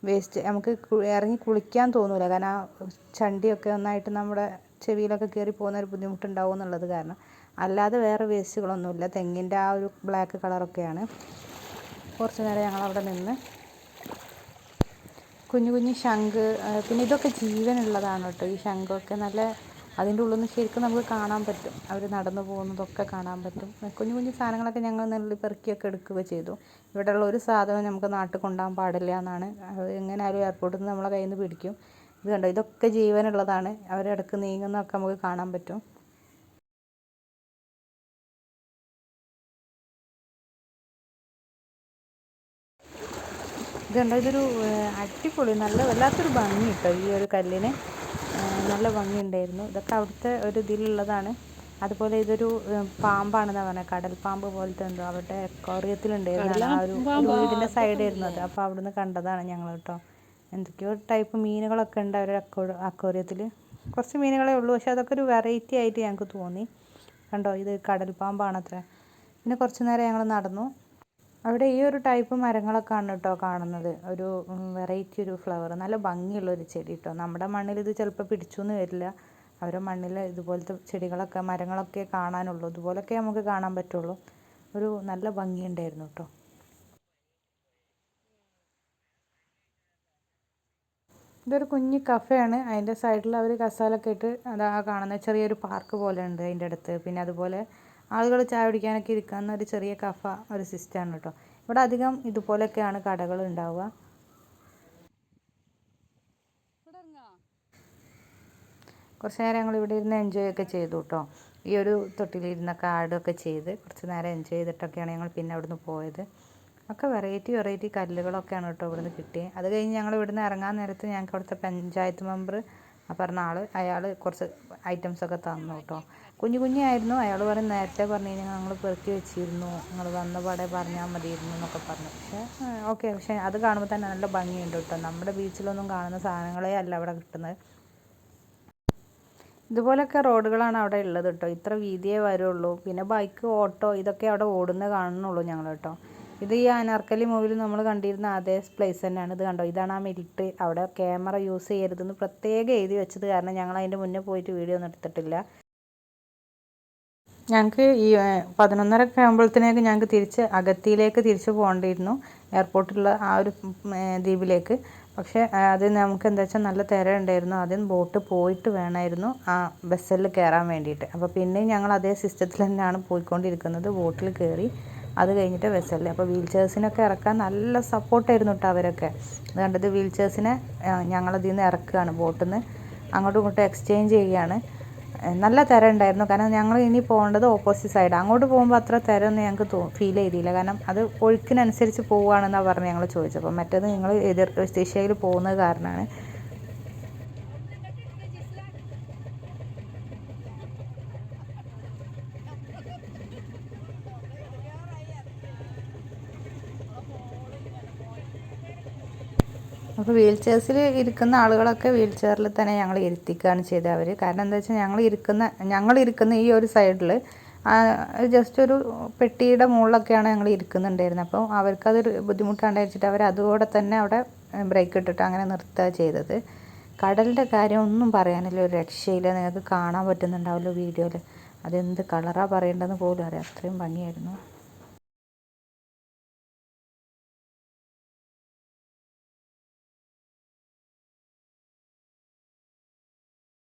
വേസ്റ്റ് നമുക്ക് ഇറങ്ങി കുളിക്കാൻ തോന്നില്ല, കാരണം ആ ചണ്ടിയൊക്കെ ഒന്നായിട്ട് നമ്മുടെ ചെവിയിലൊക്കെ കയറി പോകുന്ന ഒരു ബുദ്ധിമുട്ടുണ്ടാവും എന്നുള്ളത് കാരണം. അല്ലാതെ വേറെ വേസ്റ്റുകളൊന്നുമില്ല, തെങ്ങിൻ്റെ ആ ഒരു ബ്ലാക്ക് കളറൊക്കെയാണ്. കുറച്ച് നേരം ഞങ്ങളവിടെ നിന്ന് കുഞ്ഞു കുഞ്ഞു ശംഖ്, പിന്നെ ഇതൊക്കെ ജീവനുള്ളതാണ് കേട്ടോ. ഈ ശംഖൊക്കെ നല്ല, അതിൻ്റെ ഉള്ളിൽ നിന്ന് ശരിക്കും നമുക്ക് കാണാൻ പറ്റും, അവർ നടന്നു പോകുന്നതൊക്കെ കാണാൻ പറ്റും. കുഞ്ഞു കുഞ്ഞു സാധനങ്ങളൊക്കെ ഞങ്ങൾ നെല്ലി പെറുക്കിയൊക്കെ എടുക്കുകയൊക്കെ ചെയ്തു. ഇവിടെയുള്ള ഒരു സാധനം നമുക്ക് നാട്ടിൽ കൊണ്ടുപോകാൻ പാടില്ല എന്നാണ്, എങ്ങനെയായാലും എയർപോർട്ടിൽ നിന്ന് നമ്മളെ കയ്യിൽ നിന്ന് പിടിക്കും. ഇത് കണ്ടോ, ഇതൊക്കെ ജീവനുള്ളതാണ്, അവരിടക്ക് നീങ്ങുന്നതൊക്കെ നമുക്ക് കാണാൻ പറ്റും. ഇതുണ്ടോ, ഇതൊരു അടിപൊളി നല്ല വല്ലാത്തൊരു ഭംഗി കേട്ടോ ഈ ഒരു കല്ലിന്, നല്ല ഭംഗിയുണ്ടായിരുന്നു. ഇതൊക്കെ അവിടുത്തെ ഒരു ഇതിലുള്ളതാണ്. അതുപോലെ ഇതൊരു പാമ്പാണെന്നാണ് പറഞ്ഞത്, കടൽ പാമ്പ് പോലത്തെ എന്തോ അവിടെ അക്വാറിയത്തിലുണ്ടായിരുന്നു. ആ ഒരു വീടിൻ്റെ സൈഡായിരുന്നു അത്, അപ്പോൾ അവിടുന്ന് കണ്ടതാണ് ഞങ്ങൾ കേട്ടോ. എന്തൊക്കെയോ ടൈപ്പ് മീനുകളൊക്കെ ഉണ്ട് അവരുടെ അക്വേറിയത്തിൽ. കുറച്ച് മീനുകളേ ഉള്ളൂ, പക്ഷെ അതൊക്കെ ഒരു വെറൈറ്റി ആയിട്ട് ഞങ്ങൾക്ക് തോന്നി. കണ്ടോ, ഇത് കടൽപ്പാമ്പാണത്രേ. പിന്നെ കുറച്ച് നേരം ഞങ്ങൾ നടന്നു. അവിടെ ഈ ഒരു ടൈപ്പ് മരങ്ങളൊക്കെയാണ് കേട്ടോ കാണുന്നത്. ഒരു വെറൈറ്റി ഒരു ഫ്ലവർ, നല്ല ഭംഗിയുള്ളൊരു ചെടി കേട്ടോ. നമ്മുടെ മണ്ണിൽ ഇത് ചിലപ്പോൾ പിടിച്ചൊന്നും വരില്ല. അവരുടെ മണ്ണിൽ ഇതുപോലത്തെ ചെടികളൊക്കെ മരങ്ങളൊക്കെ കാണാനുള്ളൂ, ഇതുപോലൊക്കെ നമുക്ക് കാണാൻ പറ്റുള്ളൂ. ഒരു നല്ല ഭംഗിയുണ്ടായിരുന്നു കേട്ടോ. ഇതൊരു കുഞ്ഞ് കഫേയാണ്. അതിൻ്റെ സൈഡിൽ അവർ കസാലൊക്കെ ഇട്ട് അതാ കാണുന്ന ചെറിയൊരു പാർക്ക് പോലെ ഉണ്ട് അതിൻ്റെ അടുത്ത്. പിന്നെ അതുപോലെ ആളുകൾ ചായ കുടിക്കാനൊക്കെ ഇരിക്കാവുന്ന ഒരു ചെറിയ കഫ ഒരു സിസ്റ്റമാണ് കേട്ടോ. ഇവിടെ അധികം ഇതുപോലെയൊക്കെയാണ് കടകൾ ഉണ്ടാവുക. കുറച്ച് നേരം ഞങ്ങൾ ഇവിടെ ഇരുന്ന് എൻജോയ് ഒക്കെ ചെയ്തു കേട്ടോ. ഈ ഒരു തൊട്ടിലിരുന്നൊക്കെ ആടുകയൊക്കെ ചെയ്ത് കുറച്ച് നേരം എൻജോയ് ചെയ്തിട്ടൊക്കെയാണ് ഞങ്ങൾ പിന്നെ അവിടുന്ന് പോയത്. ഒക്കെ വെറൈറ്റി കല്ലുകളൊക്കെയാണ് കേട്ടോ ഇവിടുന്ന് കിട്ടിയത്. അത് കഴിഞ്ഞ് ഞങ്ങൾ ഇവിടുന്ന് ഇറങ്ങാൻ നേരത്ത് ഞങ്ങൾക്ക് അവിടുത്തെ പഞ്ചായത്ത് മെമ്പർ പറഞ്ഞ അയാൾ കുറച്ച് ഐറ്റംസൊക്കെ തന്നു കേട്ടോ. കുഞ്ഞായിരുന്നു. അയാൾ പറഞ്ഞ് നേരത്തെ പറഞ്ഞു കഴിഞ്ഞാൽ ഞങ്ങൾ പെറുക്കി വെച്ചിരുന്നു, നിങ്ങൾ വന്ന പാടെ പറഞ്ഞാൽ മതിയിരുന്നു എന്നൊക്കെ പറഞ്ഞു. പക്ഷേ അത് കാണുമ്പോൾ തന്നെ നല്ല ഭംഗിയുണ്ട് കേട്ടോ. നമ്മുടെ ബീച്ചിലൊന്നും കാണുന്ന സാധനങ്ങളേ അല്ല അവിടെ കിട്ടുന്നത്. ഇതുപോലൊക്കെ റോഡുകളാണ് അവിടെ ഉള്ളത് കേട്ടോ. ഇത്ര വീതിയേ വരുള്ളൂ. പിന്നെ ബൈക്ക്, ഓട്ടോ ഇതൊക്കെ അവിടെ ഓടുന്നത് കാണുന്നുള്ളൂ ഞങ്ങൾ കേട്ടോ. ഇത് ഈ അനാർക്കലി മൂവിയിൽ നമ്മൾ കണ്ടിരുന്ന അതേ പ്ലേസ് തന്നെയാണ്. ഇത് കണ്ടോ, ഇതാണ് ആ മിലിറ്ററി. അവിടെ ക്യാമറ യൂസ് ചെയ്യരുതെന്ന് പ്രത്യേകം എഴുതി വെച്ചത് കാരണം ഞങ്ങൾ അതിൻ്റെ മുന്നേ പോയിട്ട് വീഡിയോ ഒന്നും എടുത്തിട്ടില്ല. ഞങ്ങൾക്ക് ഈ 11:30 ആകുമ്പോഴത്തേക്ക് ഞങ്ങൾക്ക് അഗത്തിയിലേക്ക് തിരിച്ച് പോകേണ്ടിയിരുന്നു, എയർപോർട്ടിലുള്ള ആ ഒരു ദ്വീപിലേക്ക്. പക്ഷേ അത് നമുക്ക് എന്താ വെച്ചാൽ നല്ല തിര ഉണ്ടായിരുന്നു. ആദ്യം ബോട്ട് പോയിട്ട് വേണമായിരുന്നു ആ ബസ്സിൽ കയറാൻ വേണ്ടിയിട്ട്. അപ്പോൾ പിന്നെയും ഞങ്ങൾ അതേ സിസ്റ്റത്തിൽ തന്നെയാണ് പോയിക്കൊണ്ടിരിക്കുന്നത്. ബോട്ടിൽ കയറി അത് കഴിഞ്ഞിട്ട് ബസ്സിൽ. അപ്പോൾ വീൽ ചെയർസിനൊക്കെ ഇറക്കാൻ നല്ല സപ്പോർട്ടായിരുന്നു കേട്ടോ അവരൊക്കെ. അത് കണ്ടത് വീൽ ചെയർസിനെ ഞങ്ങളതിൽ നിന്ന് ഇറക്കുകയാണ്, ബോട്ടിൽ നിന്ന് അങ്ങോട്ടും ഇങ്ങോട്ടും എക്സ്ചേഞ്ച് ചെയ്യുകയാണ്. നല്ല തിര ഉണ്ടായിരുന്നു, കാരണം ഞങ്ങൾ ഇനി പോകേണ്ടത് ഓപ്പോസിറ്റ് സൈഡ്. അങ്ങോട്ട് പോകുമ്പോൾ അത്ര തിര ഒന്നും ഞങ്ങൾക്ക് ഫീൽ ചെയ്തില്ല, കാരണം അത് ഒഴുക്കിനനുസരിച്ച് പോവുകയാണെന്നാണ് പറഞ്ഞ് ഞങ്ങൾ ചോദിച്ചപ്പോൾ. മറ്റേത് നിങ്ങൾ എതിർ ദിശയിൽ പോകുന്നത് കാരണമാണ്. അപ്പോൾ വീൽ ചെയർസിൽ ഇരിക്കുന്ന ആളുകളൊക്കെ വീൽ ചെയറിൽ തന്നെ ഞങ്ങൾ ഇരുത്തിക്കുകയാണ് ചെയ്തത് അവർ. കാരണം എന്താ വെച്ചാൽ ഞങ്ങൾ ഇരിക്കുന്ന ഈ ഒരു സൈഡിൽ ജസ്റ്റ് ഒരു പെട്ടിയുടെ മുകളിലൊക്കെയാണ് ഞങ്ങൾ ഇരിക്കുന്നുണ്ടായിരുന്നത്. അപ്പോൾ അവർക്കതൊരു ബുദ്ധിമുട്ടാണ് വെച്ചിട്ട് അവർ അതുകൂടെ തന്നെ അവിടെ ബ്രേക്ക് ഇട്ടിട്ട് അങ്ങനെ നിർത്തുക ചെയ്തത്. കടലിൻ്റെ കാര്യം ഒന്നും പറയാനില്ല, ഒരു രക്ഷയില്ല. നിങ്ങൾക്ക് കാണാൻ പറ്റുന്നുണ്ടാവുമല്ലോ വീഡിയോയിൽ. അതെന്ത് കളറാണ് പറയേണ്ടതെന്ന് പോലും അറിയാം, അത്രയും ഭംഗിയായിരുന്നു.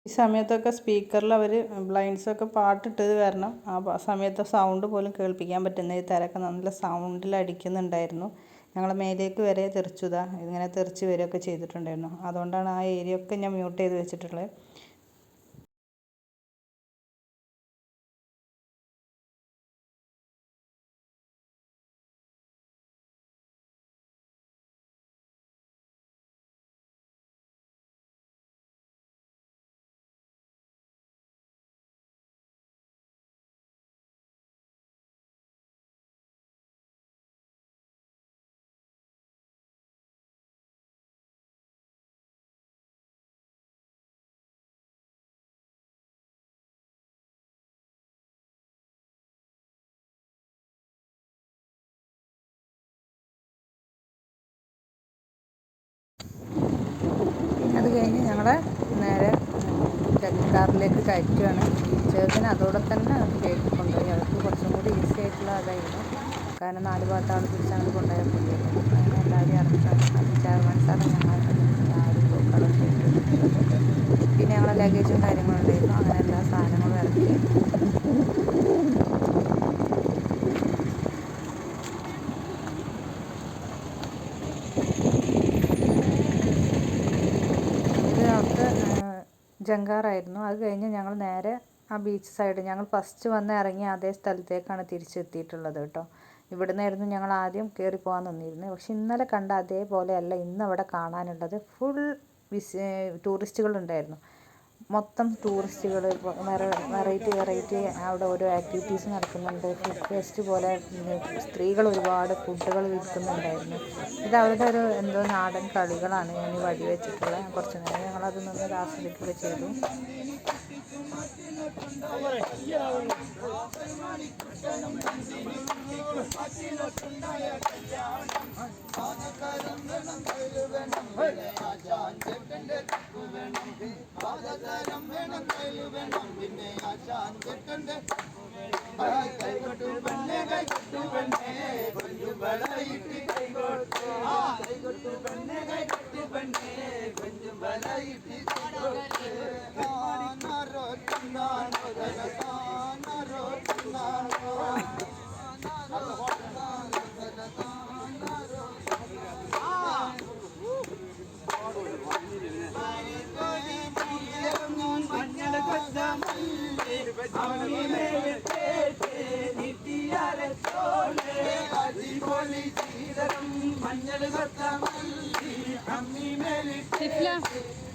ഈ സമയത്തൊക്കെ സ്പീക്കറിൽ അവർ ബ്ലൈൻഡ്സൊക്കെ പാട്ടിട്ടത് കാരണം ആ സമയത്ത് സൗണ്ട് പോലും കേൾപ്പിക്കാൻ പറ്റുന്ന ഈ തിരക്ക് നല്ല സൗണ്ടിൽ അടിക്കുന്നുണ്ടായിരുന്നു. ഞങ്ങളെ മേലേക്ക് വരെ തെറിച്ചുതാ ഇങ്ങനെ തെറിച്ച് വരികയൊക്കെ ചെയ്തിട്ടുണ്ടായിരുന്നു. അതുകൊണ്ടാണ് ആ ഏരിയ ഒക്കെ ഞാൻ മ്യൂട്ട് ചെയ്ത് വെച്ചിട്ടുള്ളത്. അത് കഴിഞ്ഞ് ഞങ്ങൾ നേരെ കാറിലേക്ക് കയറ്റുകയാണ്. ചേർത്തിന് അതോടെ തന്നെ അത് കയറ്റി കൊണ്ടുപോയി. അവർക്ക് കുറച്ചും കൂടി ഈസി ആയിട്ടുള്ള അതായിരുന്നു, കാരണം 4 ഭാഗത്ത് ആൾ പിടിച്ചാണ് കൊണ്ടുപോയാൽ മതിയല്ലോ. അങ്ങനെ എല്ലാവരും ഇറക്കാണ്. അത് ചെയർമാൻ സാറ് ഞങ്ങൾ ആരും കളക്ട് ചെയ്തിട്ടുണ്ട്. പിന്നെ ഞങ്ങളെ ലഗേജും കാര്യങ്ങളും ഉണ്ടായിരുന്നു. അങ്ങനെ എല്ലാ സാധനങ്ങളും ഇറക്കി. ജങ്കാറായിരുന്നു. അത് കഴിഞ്ഞ് ഞങ്ങൾ നേരെ ആ ബീച്ച് സൈഡ് ഞങ്ങൾ ഫസ്റ്റ് വന്ന് ഇറങ്ങിയ അതേ സ്ഥലത്തേക്കാണ് തിരിച്ചെത്തിയിട്ടുള്ളത് കേട്ടോ. ഇവിടുന്നായിരുന്നു ഞങ്ങൾ ആദ്യം കയറി പോകാൻ നിന്നിരുന്നത്. പക്ഷെ ഇന്നലെ കണ്ട അതേപോലെയല്ല ഇന്ന് അവിടെ കാണാനുള്ളത്. ഫുൾ ടൂറിസ്റ്റുകളുണ്ടായിരുന്നു. മൊത്തം ടൂറിസ്റ്റുകൾ വെറൈറ്റി അവിടെ ഓരോ ആക്ടിവിറ്റീസ് നടക്കുന്നുണ്ട്. ഫുഡ് ഫെസ്റ്റ് പോലെ സ്ത്രീകൾ ഒരുപാട് ഫുഡുകൾ വിൽക്കുന്നുണ്ടായിരുന്നു. ഇത് അവരുടെ ഒരു എന്തോ നാടൻ കളികളാണ് ഞാൻ ഈ വഴി വെച്ചിട്ടുള്ള. കുറച്ച് നേരം ഞങ്ങളത് നിന്ന് ആസ്വദിക്കുകയൊക്കെ ചെയ്തു.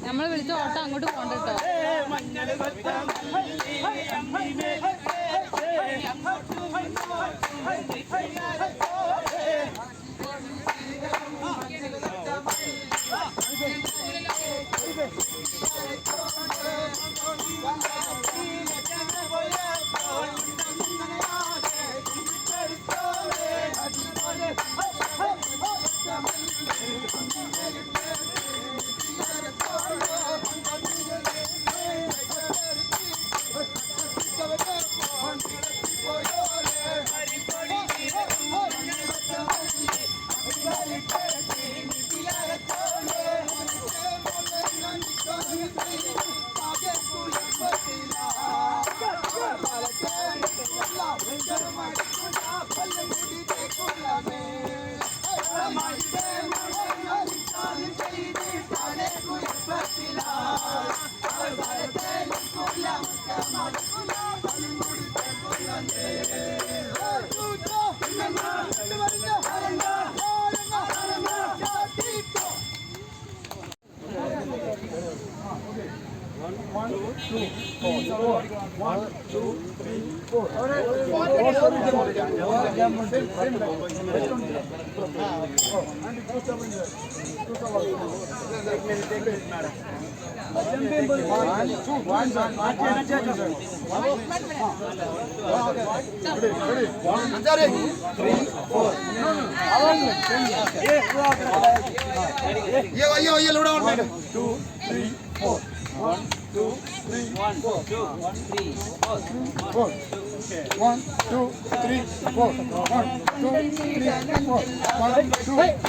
നമ്മൾ വിളിച്ച ഓട്ടം അങ്ങോട്ട് പോകണ്ടോ?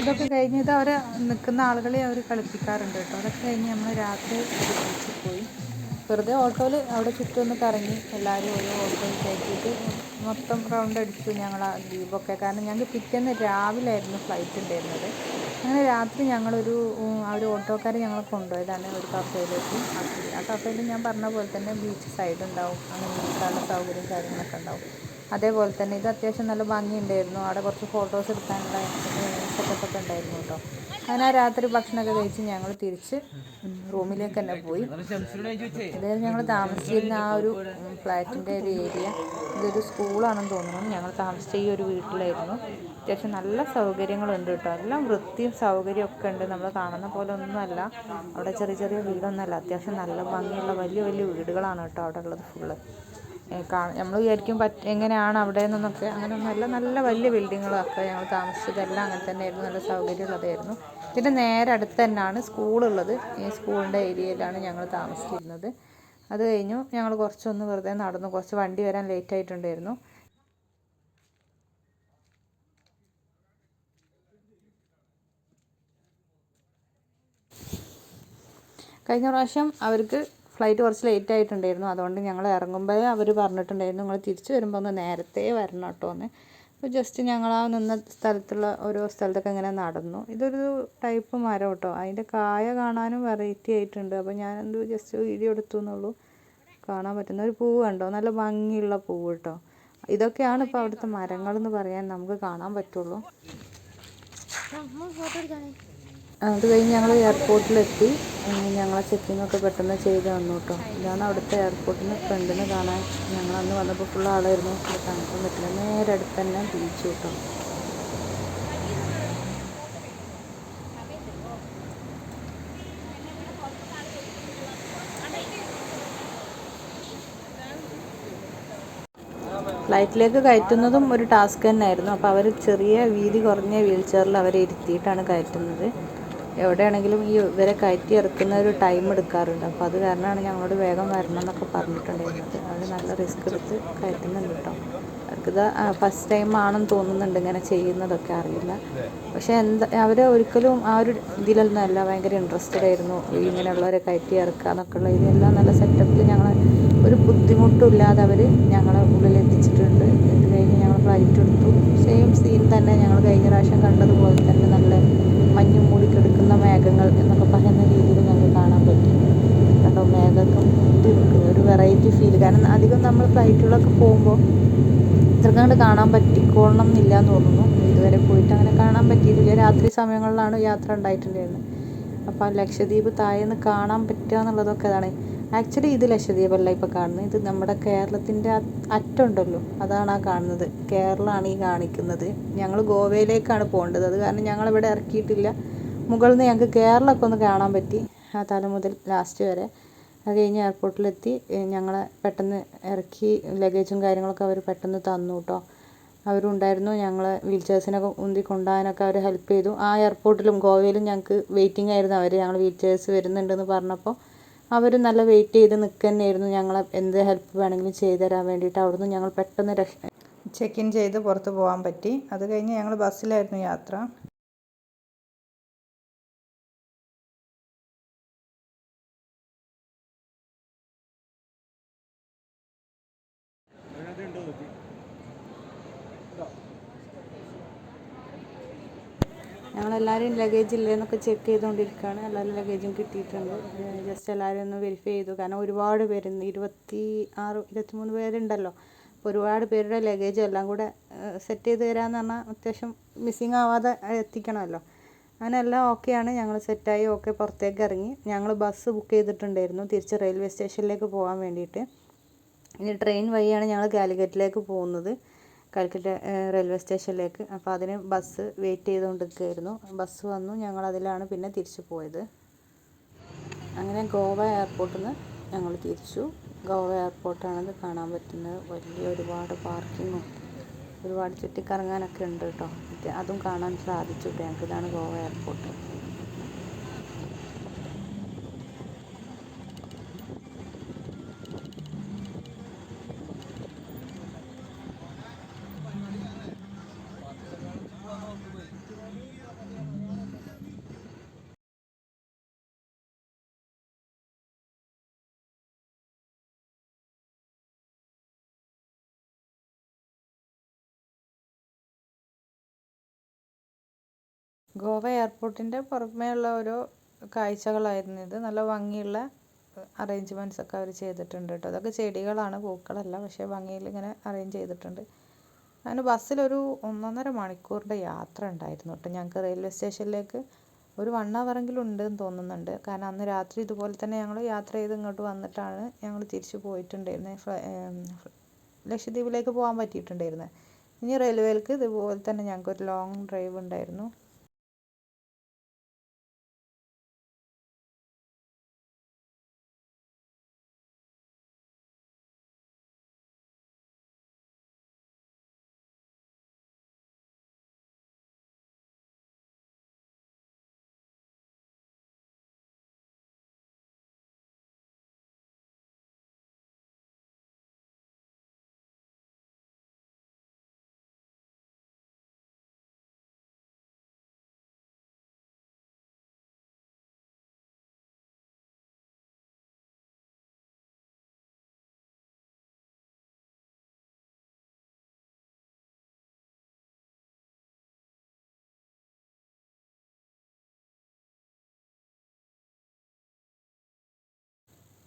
ഇതൊക്കെ കഴിഞ്ഞത് അവർ നിൽക്കുന്ന ആളുകളെ അവർ കളിപ്പിക്കാറുണ്ട് കേട്ടോ. അതൊക്കെ കഴിഞ്ഞ് നമ്മൾ രാത്രി ബീച്ചിൽ പോയി വെറുതെ ഓട്ടോയിൽ അവിടെ ചുറ്റുമൊന്ന് കറങ്ങി. എല്ലാവരും ഓരോ ഓട്ടോയിൽ കയറ്റിയിട്ട് മൊത്തം റൗണ്ട് അടിച്ചു ഞങ്ങൾ ആ ദ്വീപൊക്കെ. കാരണം ഞങ്ങൾക്ക് പിറ്റേന്ന് രാവിലെ ആയിരുന്നു ഫ്ലൈറ്റ് ഉണ്ടായിരുന്നത്. അങ്ങനെ രാത്രി ഞങ്ങളൊരു ആ ഒരു ഓട്ടോക്കാർ ഞങ്ങളെ കൊണ്ടുപോയതാണ് ഒരു കഫേയിലേക്ക്. ആ കഫേയിൽ ഞാൻ പറഞ്ഞ പോലെ തന്നെ ബീച്ച് സൈഡ് ഉണ്ടാവും, അങ്ങനെ ഇരിക്കാനുള്ള സൗകര്യം കാര്യങ്ങളൊക്കെ ഉണ്ടാവും. അതേപോലെ തന്നെ ഇത് അത്യാവശ്യം നല്ല ഭംഗിയുണ്ടായിരുന്നു. അവിടെ കുറച്ച് ഫോട്ടോസ് എടുക്കാനുള്ള സെറ്റപ്പൊക്കെ ഉണ്ടായിരുന്നു കേട്ടോ. അങ്ങനെ ആ രാത്രി ഭക്ഷണമൊക്കെ കഴിച്ച് ഞങ്ങൾ തിരിച്ച് റൂമിലേക്ക് തന്നെ പോയി. അതായത് ഞങ്ങൾ താമസിച്ചിരുന്ന ആ ഒരു ഫ്ലാറ്റിൻ്റെ ഒരു ഏരിയ ഇതൊരു സ്കൂളാണെന്ന് തോന്നുന്നു. ഞങ്ങൾ താമസിച്ച ഈ ഒരു വീട്ടിലായിരുന്നു. അത്യാവശ്യം നല്ല സൗകര്യങ്ങളുണ്ട് കേട്ടോ. എല്ലാം വൃത്തിയും സൗകര്യമൊക്കെ ഉണ്ട്. നമ്മൾ കാണുന്ന പോലെ ഒന്നുമല്ല, അവിടെ ചെറിയ ചെറിയ വീടൊന്നുമല്ല. അത്യാവശ്യം നല്ല ഭംഗിയുള്ള വലിയ വലിയ വീടുകളാണ് കേട്ടോ അവിടെ ഉള്ളത് ഫുള്ള്. നമ്മൾ വിചാരിക്കും എങ്ങനെയാണ് അവിടെ നിന്നൊക്കെ, അങ്ങനെ നല്ല നല്ല വലിയ ബിൽഡിങ്ങുകളൊക്കെ ഞങ്ങൾ താമസിച്ചതെല്ലാം അങ്ങനെ തന്നെയായിരുന്നു. നല്ല സൗകര്യമുള്ളതായിരുന്നു. പിന്നെ നേരെ അടുത്ത് തന്നെയാണ് സ്കൂളുള്ളത്. ഈ സ്കൂളിൻ്റെ ഏരിയയിലാണ് ഞങ്ങൾ താമസിച്ചിരുന്നത്. അത് കഴിഞ്ഞു ഞങ്ങൾ കുറച്ചൊന്ന് വെറുതെ നടന്നു. കുറച്ച് വണ്ടി വരാൻ ലേറ്റ് ആയിട്ടുണ്ടായിരുന്നു. കഴിഞ്ഞ പ്രാവശ്യം അവർക്ക് ഫ്ലൈറ്റ് കുറച്ച് ലേറ്റ് ആയിട്ടുണ്ടായിരുന്നു. അതുകൊണ്ട് ഞങ്ങൾ ഇറങ്ങുമ്പോഴേ അവർ പറഞ്ഞിട്ടുണ്ടായിരുന്നു നിങ്ങൾ തിരിച്ച് വരുമ്പോൾ ഒന്ന് നേരത്തെ വരണം കേട്ടോ എന്ന്. അപ്പോൾ ജസ്റ്റ് ഞങ്ങൾ ആ നിന്ന സ്ഥലത്തുള്ള ഓരോ സ്ഥലത്തൊക്കെ ഇങ്ങനെ നടന്നു. ഇതൊരു ടൈപ്പ് മരം കേട്ടോ. അതിൻ്റെ കായ കാണാനും വെറൈറ്റി ആയിട്ടുണ്ട്. അപ്പോൾ ഞാനെന്തോ ജസ്റ്റ് വീഡിയോ എടുത്തു എന്നുള്ളൂ. കാണാൻ പറ്റുന്ന ഒരു പൂവ് കണ്ടോ, നല്ല ഭംഗിയുള്ള പൂവ് കേട്ടോ. ഇതൊക്കെയാണ് ഇപ്പോൾ അവിടുത്തെ മരങ്ങളെന്ന് പറയാൻ നമുക്ക് കാണാൻ പറ്റുള്ളൂ. അത് കഴിഞ്ഞ് ഞങ്ങൾ എയർപോർട്ടിലെത്തി. ഞങ്ങളെ ചെക്കിംഗ് ഒക്കെ പെട്ടെന്ന് ചെയ്ത് വന്നു കേട്ടോ. ഇതാണ് അവിടുത്തെ എയർപോർട്ടിന് ഫ്രണ്ടിന് കാണാൻ. ഞങ്ങളന്ന് വന്നപ്പോൾ ഫുൾ ആളായിരുന്നു. ഇവിടെ കാണിക്കാൻ പറ്റില്ല. നേരെ അടുത്ത് തന്നെ ബീച്ച് കേട്ടോ. ഫ്ലൈറ്റിലേക്ക് കയറ്റുന്നതും ഒരു ടാസ്ക് തന്നെയായിരുന്നു. അപ്പോൾ അവർ ചെറിയ വീതി കുറഞ്ഞ വീൽ ചെയറിൽ അവരെ ഇരുത്തിയിട്ടാണ് കയറ്റുന്നത്. എവിടെയാണെങ്കിലും ഇവരെ കയറ്റി ഇറക്കുന്ന ഒരു ടൈം എടുക്കാറുണ്ട്. അപ്പോൾ അത് കാരണമാണ് ഞങ്ങളോട് വേഗം വരണം എന്നൊക്കെ പറഞ്ഞിട്ടുണ്ടായിരുന്നത്. അവർ നല്ല റിസ്ക് എടുത്ത് കയറ്റുന്നുണ്ട് കേട്ടോ. അവർക്കിത് ഫസ്റ്റ് ടൈം ആണെന്ന് തോന്നുന്നുണ്ട് ഇങ്ങനെ ചെയ്യുന്നതൊക്കെ, അറിയില്ല. പക്ഷേ അവർ ഒരിക്കലും ആ ഒരു ഇതിലൊന്നുമല്ല, ഭയങ്കര ഇൻട്രസ്റ്റഡ് ആയിരുന്നു ഇങ്ങനെയുള്ളവരെ കയറ്റി ഇറക്കുക എന്നൊക്കെ ഉള്ള ഇതെല്ലാം നല്ല സെറ്റപ്പിൽ ഞങ്ങൾ ഒരു ബുദ്ധിമുട്ടില്ലാതെ അവർ ഞങ്ങളെ ഉള്ളിലെത്തിച്ചിട്ടുണ്ട്. ഇത് കഴിഞ്ഞ് ഞങ്ങൾ ഫ്ലൈറ്റ് എടുത്തു. സെയിം സീൻ തന്നെ ഞങ്ങൾ കഴിഞ്ഞ പ്രാവശ്യം കണ്ടതുപോലെ തന്നെ നല്ല മഞ്ഞ് മൂടിക്കെടുക്കുന്ന മേഘങ്ങൾ എന്നൊക്കെ പറയുന്ന രീതിയിൽ ഞങ്ങൾക്ക് കാണാൻ പറ്റി കേട്ടോ. മേഘമൊക്കെ മുട്ടി നിൽക്കുന്നത് ഒരു വെറൈറ്റി ഫീൽ. കാരണം അധികം നമ്മൾ ഫ്ലൈറ്റുകളൊക്കെ പോകുമ്പോൾ ഇത്രയ്ക്ക് കണ്ട് കാണാൻ പറ്റിക്കോളണം എന്നില്ല എന്ന് തോന്നുന്നു. ഇതുവരെ പോയിട്ട് അങ്ങനെ കാണാൻ പറ്റിയിട്ടില്ല. രാത്രി സമയങ്ങളിലാണ് യാത്ര ഉണ്ടായിട്ടുണ്ടായിരുന്നത്. അപ്പോൾ ആ ലക്ഷദ്വീപ് താഴേന്ന് കാണാൻ പറ്റുക എന്നുള്ളതൊക്കെ അതാണ്. ആക്ച്വലി ഇത് ലക്ഷദ്വീപല്ല ഇപ്പോൾ കാണുന്നത്. ഇത് നമ്മുടെ കേരളത്തിൻ്റെ അറ്റമുണ്ടല്ലോ, അതാണ് ആ കാണുന്നത്. കേരളമാണ് ഈ കാണിക്കുന്നത്. ഞങ്ങൾ ഗോവയിലേക്കാണ് പോകേണ്ടത്. അത് കാരണം ഞങ്ങളിവിടെ ഇറക്കിയിട്ടില്ല. മുകളിൽ നിന്ന് ഞങ്ങൾക്ക് കേരളമൊക്കെ ഒന്ന് കാണാൻ പറ്റി, ആ തല മുതൽ ലാസ്റ്റ് വരെ. അത് കഴിഞ്ഞ് എയർപോർട്ടിലെത്തി. ഞങ്ങളെ പെട്ടെന്ന് ഇറക്കി. ലഗേജും കാര്യങ്ങളൊക്കെ അവർ പെട്ടെന്ന് തന്നു കേട്ടോ. അവരുണ്ടായിരുന്നു. ഞങ്ങളെ വീൽ ചെയർസിനൊക്കെ ഉന്തി കൊണ്ടുപോകാനൊക്കെ അവർ ഹെൽപ്പ് ചെയ്തു. ആ എയർപോർട്ടിലും ഗോവയിലും ഞങ്ങൾക്ക് വെയിറ്റിംഗ് ആയിരുന്നു അവർ. ഞങ്ങൾ വീൽ ചെയർസ് വരുന്നുണ്ടെന്ന് പറഞ്ഞപ്പോൾ അവർ നല്ല വെയിറ്റ് ചെയ്ത് നിൽക്കുക തന്നെയായിരുന്നു. ഞങ്ങളെ എന്ത് ഹെൽപ്പ് വേണമെങ്കിലും ചെയ്തു തരാൻ വേണ്ടിയിട്ട്. അവിടുന്ന് ഞങ്ങൾ പെട്ടെന്ന് ചെക്ക് ഇൻ ചെയ്ത് പുറത്ത് പോകാൻ പറ്റി. അത് കഴിഞ്ഞ് ഞങ്ങൾ ബസ്സിലായിരുന്നു യാത്ര. ഞങ്ങളെല്ലാവരും ലഗേജ് ഇല്ലെന്നൊക്കെ ചെക്ക് ചെയ്തുകൊണ്ടിരിക്കുകയാണ്. എല്ലാവരും ലഗേജും കിട്ടിയിട്ടുണ്ട്. ജസ്റ്റ് എല്ലാവരും ഒന്ന് വെരിഫൈ ചെയ്തു. കാരണം ഒരുപാട് പേരുണ്ട്, 23 പേരുണ്ടല്ലോ. അപ്പോൾ ഒരുപാട് പേരുടെ ലഗേജ് എല്ലാം കൂടെ സെറ്റ് ചെയ്ത് തരാമെന്ന് പറഞ്ഞാൽ അത്യാവശ്യം മിസ്സിങ് ആവാതെ എത്തിക്കണമല്ലോ. അങ്ങനെ എല്ലാം ഓക്കെയാണ്. ഞങ്ങൾ സെറ്റായി ഓക്കെ പുറത്തേക്ക് ഇറങ്ങി. ഞങ്ങൾ ബസ് ബുക്ക് ചെയ്തിട്ടുണ്ടായിരുന്നു തിരിച്ച് റെയിൽവേ സ്റ്റേഷനിലേക്ക് പോകാൻ വേണ്ടിയിട്ട്. ഇനി ട്രെയിൻ വഴിയാണ് ഞങ്ങൾ കാലിക്കറ്റിലേക്ക് പോകുന്നത്, കാലിക്കറ്റ് റെയിൽവേ സ്റ്റേഷനിലേക്ക്. അപ്പോൾ അതിന് ബസ് വെയിറ്റ് ചെയ്തുകൊണ്ടിരിക്കുകയായിരുന്നു. ബസ് വന്നു. ഞങ്ങളതിലാണ് പിന്നെ തിരിച്ചു പോയത്. അങ്ങനെ ഗോവ എയർപോർട്ടിൽ നിന്ന് ഞങ്ങൾ തിരിച്ചു. ഗോവ എയർപോർട്ടാണത് കാണാൻ പറ്റുന്നത്. വലിയ ഒരുപാട് പാർക്കിങ്ങും ഒരുപാട് ചുറ്റിക്കറങ്ങാനൊക്കെ ഉണ്ട് കേട്ടോ. അതും കാണാൻ സാധിച്ചു കേട്ടോ ഞങ്ങൾക്ക്. ഇതാണ് ഗോവ എയർപോർട്ട്. ഗോവ എയർപോർട്ടിൻ്റെ പുറമേയുള്ള ഓരോ കാഴ്ചകളായിരുന്നു ഇത്. നല്ല ഭംഗിയുള്ള അറേഞ്ച്മെൻറ്റ്സ് ഒക്കെ അവർ ചെയ്തിട്ടുണ്ട് കേട്ടോ. അതൊക്കെ ചെടികളാണ്, പൂക്കളല്ല. പക്ഷേ ഭംഗിയിൽ ഇങ്ങനെ അറേഞ്ച് ചെയ്തിട്ടുണ്ട്. അങ്ങനെ ബസ്സിലൊരു 1.5 മണിക്കൂറിൻ്റെ യാത്ര ഉണ്ടായിരുന്നു കേട്ടോ ഞങ്ങൾക്ക് റെയിൽവേ സ്റ്റേഷനിലേക്ക്. ഒരു 1 ഹവറെങ്കിലും ഉണ്ടെന്ന് തോന്നുന്നുണ്ട്. കാരണം അന്ന് രാത്രി ഇതുപോലെ തന്നെ ഞങ്ങൾ യാത്ര ചെയ്ത് ഇങ്ങോട്ട് വന്നിട്ടാണ് ഞങ്ങൾ തിരിച്ചു പോയിട്ടുണ്ടായിരുന്നത്. ലക്ഷദ്വീപിലേക്ക് പോകാൻ പറ്റിയിട്ടുണ്ടായിരുന്നത്. ഇനി റെയിൽവേയിലേക്ക് ഇതുപോലെ തന്നെ ഞങ്ങൾക്കൊരു ലോങ് ഡ്രൈവ് ഉണ്ടായിരുന്നു.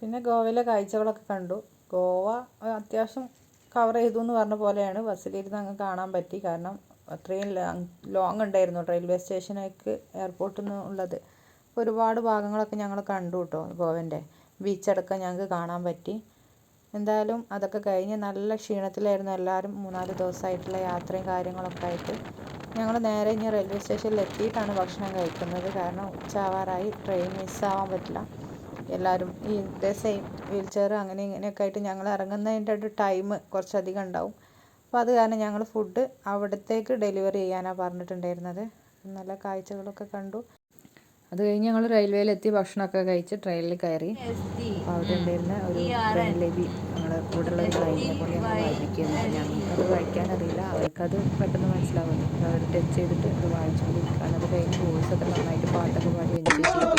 പിന്നെ ഗോവയിലെ കാഴ്ചകളൊക്കെ കണ്ടു. ഗോവ അത്യാവശ്യം കവർ ചെയ്തു എന്ന് പറഞ്ഞ പോലെയാണ്. ബസ്സിലിരുന്ന് അങ്ങ് കാണാൻ പറ്റി. കാരണം അത്രയും ലോങ് ഉണ്ടായിരുന്നു റെയിൽവേ സ്റ്റേഷനേക്ക് എയർപോർട്ടിൽ നിന്ന് ഉള്ളത്. ഒരുപാട് ഭാഗങ്ങളൊക്കെ ഞങ്ങൾ കണ്ടു കേട്ടോ ഗോവൻ്റെ. ബീച്ചടക്കം ഞങ്ങൾക്ക് കാണാൻ പറ്റി. എന്തായാലും അതൊക്കെ കഴിഞ്ഞ് നല്ല ക്ഷീണത്തിലായിരുന്നു എല്ലാവരും. 3-4 ദിവസമായിട്ടുള്ള യാത്രയും കാര്യങ്ങളൊക്കെ ആയിട്ട് ഞങ്ങൾ നേരെ ഇനി റെയിൽവേ സ്റ്റേഷനിൽ എത്തിയിട്ടാണ് ഭക്ഷണം കഴിക്കുന്നത്. കാരണം ഉച്ചയാവാറായി, ട്രെയിൻ മിസ്സാവാൻ പറ്റില്ല. എല്ലാവരും ഈ വീൽ ചെയർ അങ്ങനെ ഇങ്ങനെയൊക്കെ ആയിട്ട് ഞങ്ങൾ ഇറങ്ങുന്നതിൻ്റെ ഒരു ടൈം കുറച്ചധികം ഉണ്ടാവും. അപ്പോൾ അത് കാരണം ഞങ്ങൾ ഫുഡ് അവിടത്തേക്ക് ഡെലിവറി ചെയ്യാനാണ് പറഞ്ഞിട്ടുണ്ടായിരുന്നത്. നല്ല കാഴ്ചകളൊക്കെ കണ്ടു. അത് കഴിഞ്ഞ് ഞങ്ങൾ റെയിൽവേയിലെത്തി ഭക്ഷണമൊക്കെ കഴിച്ച് ട്രെയിനിൽ കയറി. അപ്പോൾ അവിടെ ഉണ്ടായിരുന്ന ഒരു ട്രെയിൻ ലിപി ഞങ്ങളുടെ കൂടെയുള്ള ഒരു ട്രെയിനിനെ കൊണ്ട് ഞങ്ങൾ വായിപ്പിക്കുന്നു. അപ്പോൾ ഞങ്ങൾക്കത് വായിക്കാനറിയില്ല, അവർക്കത് പെട്ടെന്ന് മനസ്സിലാവുന്നു. അപ്പോൾ അവർ ടച്ച് ചെയ്തിട്ട് അത് വായിച്ചുകൊണ്ടിരിക്കുകയാണ്. അത് കഴിഞ്ഞ് വോയിസൊക്കെ നന്നായിട്ട് പാട്ടൊക്കെ പാടി എൻജോയ് ചെയ്തു.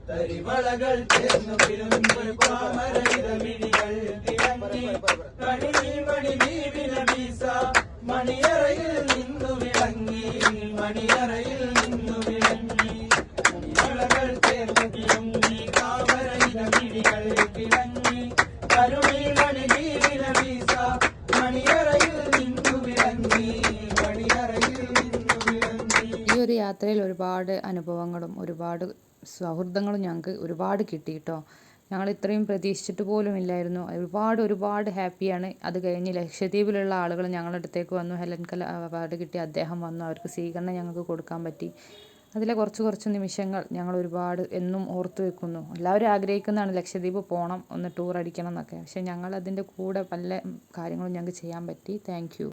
തരിവളകൾ ചേർന്നു വിരുന്നൊരു പാമരമിഴികൾ തിളങ്ങി മണിവീസ മണിയറയിൽ നിന്നു വിളങ്ങി മണിയറയിൽ നിന്നു വിളങ്ങി തരിവളകൾ ചേർന്നു തിളങ്ങി പാമരമിഴികൾ തിളങ്ങി കരുണി മണിവീസ മണിയറയിൽ നിന്നു വിളങ്ങി മണിയറയിൽ നിന്നു വിളങ്ങി. ഈ ഒരു യാത്രയിൽ ഒരുപാട് അനുഭവങ്ങളും ഒരുപാട് സൗഹൃദങ്ങളും ഞങ്ങൾക്ക് ഒരുപാട് കിട്ടി കേട്ടോ. ഞങ്ങൾ ഇത്രയും പ്രതീക്ഷിച്ചിട്ട് പോലും ഇല്ലായിരുന്നു. ഒരുപാട് ഹാപ്പിയാണ്. അത് കഴിഞ്ഞ് ലക്ഷദ്വീപിലുള്ള ആളുകൾ ഞങ്ങളുടെ അടുത്തേക്ക് വന്നു. ഹെലൻ കെല്ലർ അവാർഡ് കിട്ടിയ അദ്ദേഹം വന്നു. അവർക്ക് സ്വീകരണം ഞങ്ങൾക്ക് കൊടുക്കാൻ പറ്റി. അതിലെ കുറച്ച് നിമിഷങ്ങൾ ഞങ്ങൾ ഒരുപാട് എന്നും ഓർത്തു വെക്കുന്നു. എല്ലാവരും ആഗ്രഹിക്കുന്നതാണ് ലക്ഷദ്വീപ് പോകണം, ഒന്ന് ടൂർ അടിക്കണം എന്നൊക്കെ. പക്ഷേ ഞങ്ങൾ അതിൻ്റെ കൂടെ പല കാര്യങ്ങളും ഞങ്ങൾക്ക് ചെയ്യാൻ പറ്റി. Thank you.